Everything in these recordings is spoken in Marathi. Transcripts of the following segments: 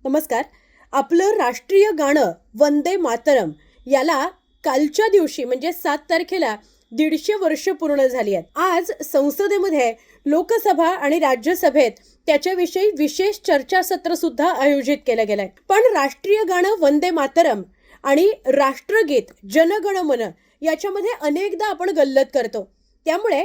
नमस्कार. आपलं राष्ट्रीय गाणं वंदे मातरम याला कालच्या दिवशी म्हणजे 7 तारखेला 150 वर्ष पूर्ण झाली आहेत. आज संसदेमध्ये लोकसभा आणि राज्यसभेत त्याच्याविषयी विशेष चर्चासत्र सुद्धा आयोजित केलं गेलंय. पण राष्ट्रीय गाणं वंदे मातरम आणि राष्ट्रगीत जनगण मन याच्यामध्ये अनेकदा आपण गल्लत करतो. त्यामुळे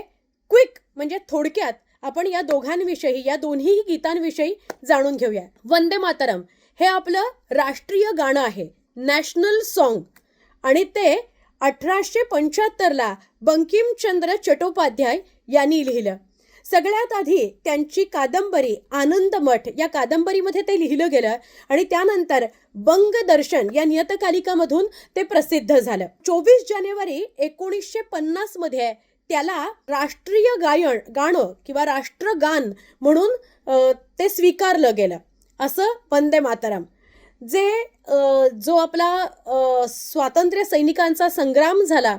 क्विक म्हणजे थोडक्यात आपण या दोघांविषयी, या दोन्ही गीतांविषयी जाणून घेऊया. वंदे मातरम हे आपलं राष्ट्रीय गाणं आहे, नॅशनल सॉन्ग, आणि ते 1875ला बंकिमचंद्र चट्टोपाध्याय यांनी लिहिलं. सगळ्यात आधी त्यांची कादंबरी आनंदमठ या कादंबरीमध्ये ते लिहिलं गेलं आणि त्यानंतर बंगदर्शन या नियतकालिकामधून ते प्रसिद्ध झालं. 24 जानेवारी 1950 मध्ये त्याला राष्ट्रीय गाणं किंवा राष्ट्रगान म्हणून ते स्वीकारलं गेलं. असं वंदे मातरम जो आपला स्वातंत्र्य सैनिकांचा संग्राम झाला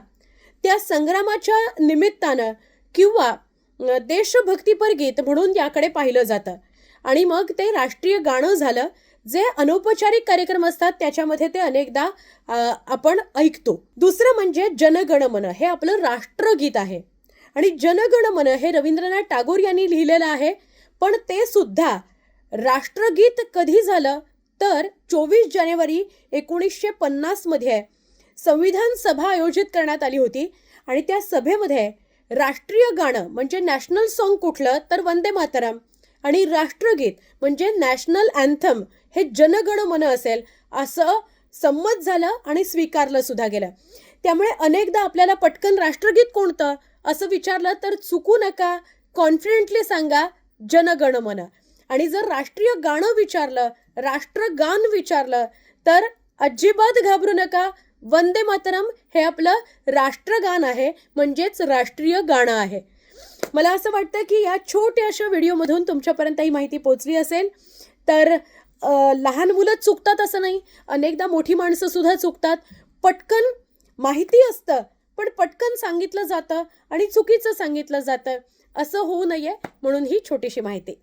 त्या संग्रामाच्या निमित्तानं किंवा देशभक्तीपर गीत म्हणून याकडे पाहिलं जातं आणि मग ते राष्ट्रीय गाणं झालं. जे अनौपचारिक कार्यक्रम असतात त्याच्यामध्ये ते अनेकदा आपण ऐकतो. दुसरं म्हणजे जनगण मन हे आपलं राष्ट्रगीत आहे आणि जनगण मन हे रवींद्रनाथ टागोर यांनी लिहिलेलं आहे. पण ते सुद्धा राष्ट्रगीत कधी झालं तर 24 जानेवारी 1950 मध्ये संविधान सभा आयोजित करण्यात आली होती आणि त्या सभेमध्ये राष्ट्रीय गाणं म्हणजे नॅशनल सॉन्ग कुठलं तर वंदे मातरम आणि राष्ट्रगीत म्हणजे नॅशनल अँथम हे जनगण मन असेल असं संमत झालं आणि स्वीकारलं सुद्धा गेलं. त्यामुळे अनेकदा आपल्याला पटकन राष्ट्रगीत कोणतं असं विचारलं तर चुकू नका, कॉन्फिडेंटली सांगा जनगण मन. आणि जर राष्ट्रीय गाणं विचारलं, राष्ट्रगान विचारलं तर अजिबात घाबरू नका. वंदे मातरम हे आपलं राष्ट्रगान आहे म्हणजेच राष्ट्रीय गाणं आहे. मला असं वाटतं की या छोट्याशा व्हिडिओमधून तुमच्यापर्यंत ही माहिती पोहोचली असेल. तर लहान मुलं चुकतात असं नाही, अनेकदा मोठी माणसं सुद्धा चुकतात. पटकन माहिती असतं पण पटकन सांगितलं जातं आणि चुकीचं सांगितलं जातं. असं होऊ नये म्हणून ही छोटीशी माहिती.